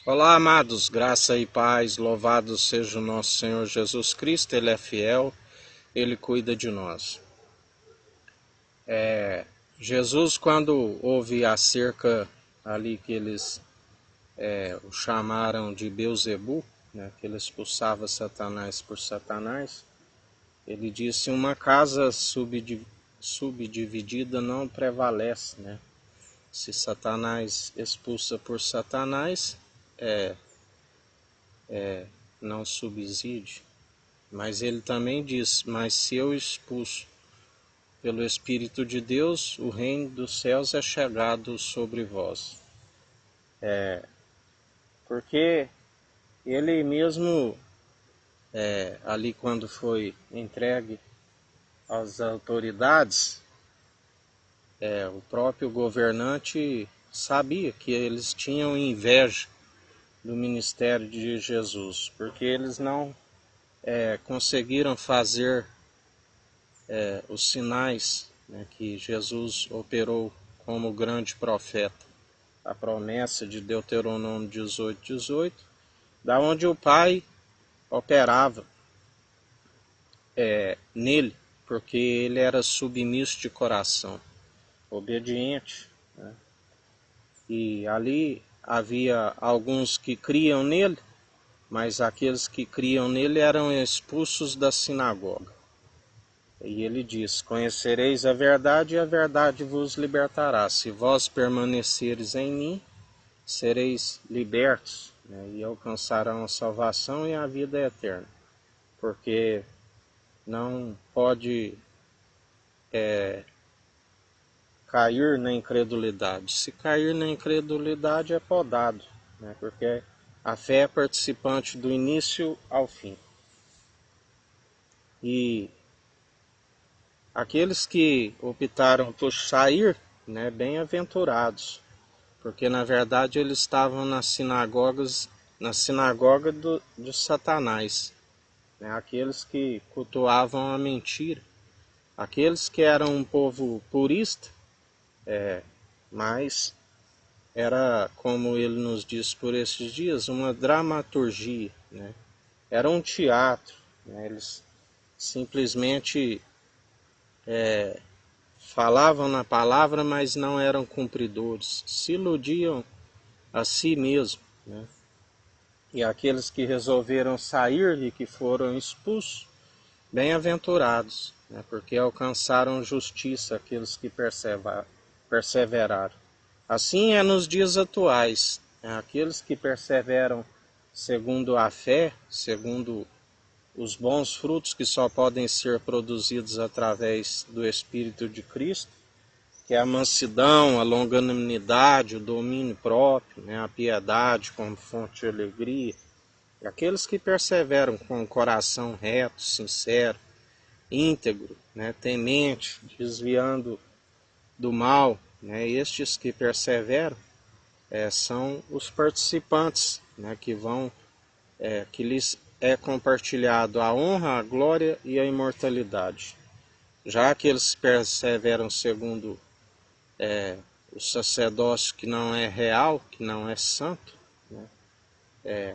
Olá, amados, graça e paz, louvado seja o nosso Senhor Jesus Cristo, Ele é fiel, Ele cuida de nós. Jesus, quando houve acerca ali que eles o chamaram de Beuzebu, né, que ele expulsava Satanás por Satanás, ele disse: uma casa subdividida não prevalece, né? Se Satanás expulsa por Satanás, não subside. Mas ele também diz: mas se eu expulso pelo Espírito de Deus, o reino dos céus é chegado sobre vós. Porque ele mesmo, ali quando foi entregue às autoridades, o próprio governante sabia que eles tinham inveja do ministério de Jesus, porque eles não conseguiram fazer os sinais, né, que Jesus operou como grande profeta. A promessa de Deuteronômio 18:18, da onde o Pai operava nele, porque ele era submisso de coração, obediente, né? E ali havia alguns que criam nele, mas aqueles que criam nele eram expulsos da sinagoga. E ele diz: conhecereis a verdade e a verdade vos libertará. Se vós permaneceres em mim, sereis libertos, né, e alcançarão a salvação e a vida eterna. Porque não pode cair na incredulidade. Se cair na incredulidade é podado, né, porque a fé é participante do início ao fim. E aqueles que optaram por sair, né, bem-aventurados, porque na verdade eles estavam nas sinagogas, na sinagoga de Satanás, né, aqueles que cultuavam a mentira, aqueles que eram um povo purista, mas era, como ele nos diz por esses dias, uma dramaturgia, né? Era um teatro, né? Eles simplesmente falavam na palavra, mas não eram cumpridores, se iludiam a si mesmos, né? E aqueles que resolveram sair e que foram expulsos, bem-aventurados, né? Porque alcançaram justiça aqueles que perseveraram. Assim é nos dias atuais, né? Aqueles que perseveram segundo a fé, segundo os bons frutos que só podem ser produzidos através do Espírito de Cristo, que é a mansidão, a longanimidade, o domínio próprio, né? A piedade como fonte de alegria. E aqueles que perseveram com o coração reto, sincero, íntegro, né? Temente, desviando do mal, né? Estes que perseveram são os participantes, né? Que lhes é compartilhado a honra, a glória e a imortalidade. Já aqueles que perseveram segundo o sacerdócio que não é real, que não é santo, né?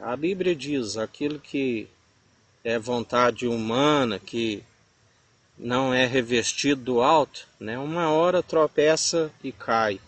A Bíblia diz: aquilo que é vontade humana, que não é revestido do alto, né, uma hora tropeça e cai.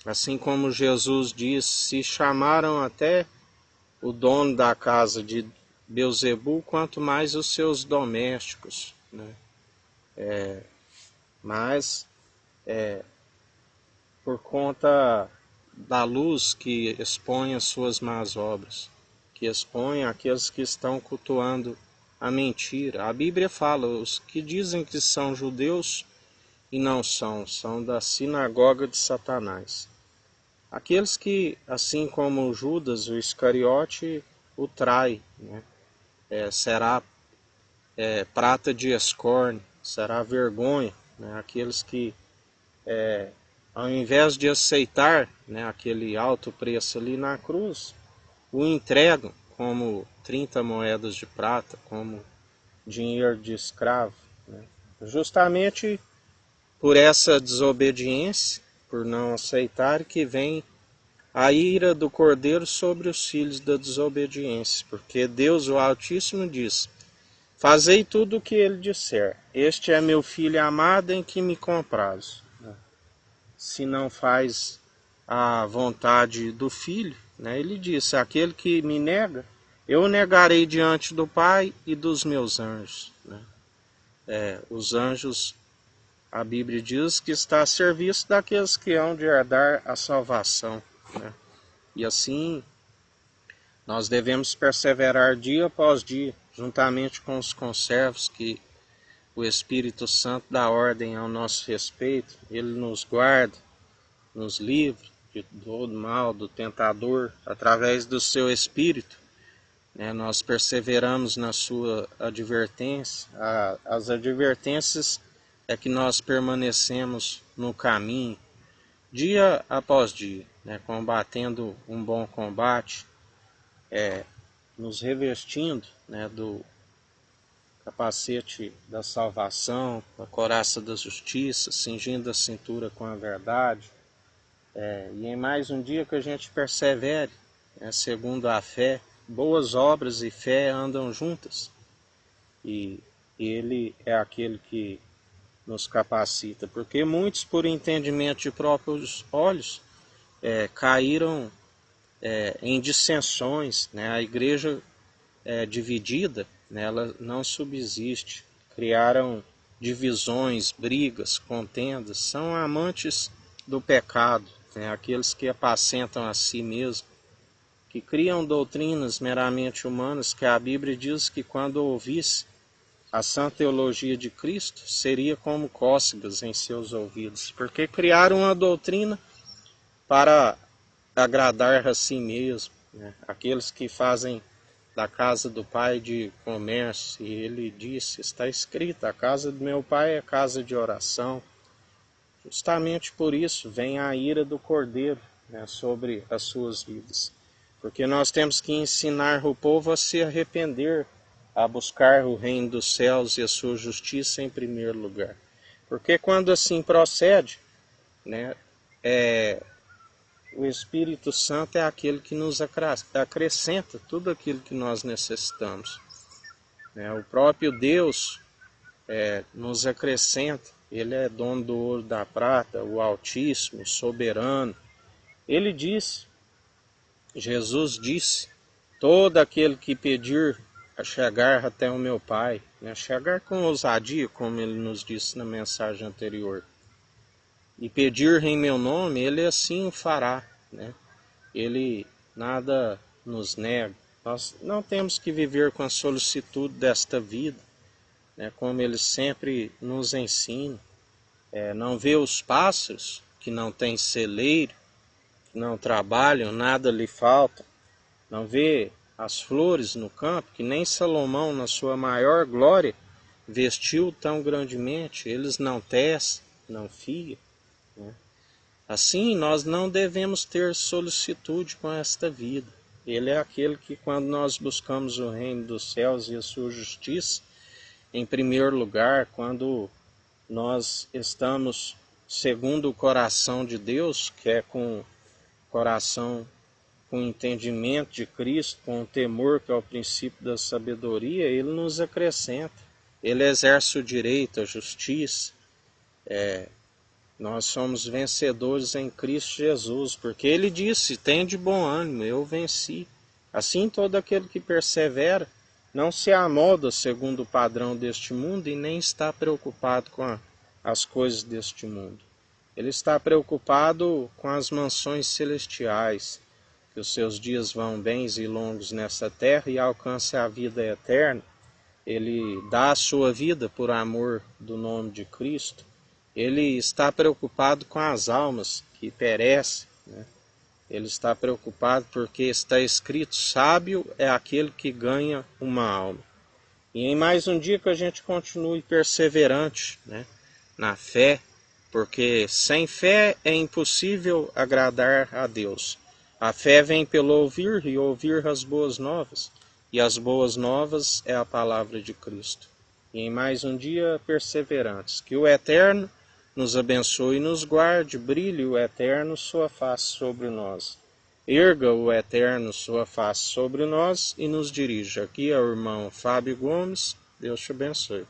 Assim como Jesus diz: se chamaram até o dono da casa de Beuzebu, quanto mais os seus domésticos, né? Mas por conta da luz que expõe as suas más obras, que expõe aqueles que estão cultuando a mentira. A Bíblia fala: os que dizem que são judeus e não são, são da sinagoga de Satanás. Aqueles que, assim como Judas, o Iscariote, o trai, né? Será prata de escórnio, será vergonha, né? Aqueles que, ao invés de aceitar, né, aquele alto preço ali na cruz, o entregam como 30 moedas de prata, como dinheiro de escravo, né? Justamente por essa desobediência, por não aceitar, que vem a ira do Cordeiro sobre os filhos da desobediência, porque Deus, o Altíssimo, diz: fazei tudo o que ele disser. Este é meu filho amado em que me comprazo. Se não faz a vontade do filho, né, ele disse: aquele que me nega, eu negarei diante do Pai e dos meus anjos. Né? Os anjos, a Bíblia diz que está a serviço daqueles que hão de herdar a salvação. Né? E assim, nós devemos perseverar dia após dia, juntamente com os conservos que o Espírito Santo dá ordem ao nosso respeito. Ele nos guarda, nos livra de todo mal, do tentador, através do seu Espírito. Nós perseveramos na sua advertência. As advertências é que nós permanecemos no caminho, dia após dia, combatendo um bom combate, nos revestindo do capacete da salvação, a couraça da justiça, cingindo a cintura com a verdade. E em mais um dia que a gente persevere, segundo a fé. Boas obras e fé andam juntas. E ele é aquele que nos capacita. Porque muitos, por entendimento de próprios olhos, caíram em dissensões. A igreja dividida, ela não subsiste. Criaram divisões, brigas, contendas. São amantes do pecado, aqueles que apacentam a si mesmos, que criam doutrinas meramente humanas, que a Bíblia diz que quando ouvisse a sã teologia de Cristo, seria como cócegas em seus ouvidos, porque criaram uma doutrina para agradar a si mesmo, aqueles que fazem da casa do Pai de comércio, e ele disse, está escrito, a casa do meu Pai é casa de oração. Justamente por isso vem a ira do Cordeiro sobre as suas vidas. Porque nós temos que ensinar o povo a se arrepender, a buscar o reino dos céus e a sua justiça em primeiro lugar. Porque quando assim procede, o Espírito Santo é aquele que nos acrescenta tudo aquilo que nós necessitamos. O próprio Deus nos acrescenta. Ele é dono do ouro e da prata, o Altíssimo, soberano. Ele disse, Jesus disse, todo aquele que pedir a chegar até o meu Pai, chegar com ousadia, como ele nos disse na mensagem anterior, e pedir em meu nome, ele assim o fará. Ele nada nos nega. Nós não temos que viver com a solicitude desta vida, como ele sempre nos ensina. Não vê os pássaros que não têm celeiro, que não trabalham, nada lhe falta. Não vê as flores no campo, que nem Salomão, na sua maior glória, vestiu tão grandemente. Eles não tecem, não fiam. Assim, nós não devemos ter solicitude com esta vida. Ele é aquele que, quando nós buscamos o reino dos céus e a sua justiça, em primeiro lugar, quando nós estamos segundo o coração de Deus, que é com coração, com entendimento de Cristo, com o temor, que é o princípio da sabedoria, ele nos acrescenta. Ele exerce o direito, a justiça. Nós somos vencedores em Cristo Jesus, porque ele disse, tende bom ânimo, eu venci. Assim todo aquele que persevera não se amolda segundo o padrão deste mundo e nem está preocupado com as coisas deste mundo. Ele está preocupado com as mansões celestiais, que os seus dias vão bens e longos nessa terra e alcance a vida eterna. Ele dá a sua vida por amor do nome de Cristo. Ele está preocupado com as almas que perecem. Ele está preocupado porque está escrito, sábio é aquele que ganha uma alma. E em mais um dia que a gente continue perseverante na fé, porque sem fé é impossível agradar a Deus. A fé vem pelo ouvir e ouvir as boas novas. E as boas novas é a palavra de Cristo. E em mais um dia perseverantes. Que o Eterno nos abençoe e nos guarde, brilhe o Eterno sua face sobre nós. erga o Eterno sua face sobre nós e nos dirija. Aqui é o irmão Fábio Gomes. Deus te abençoe.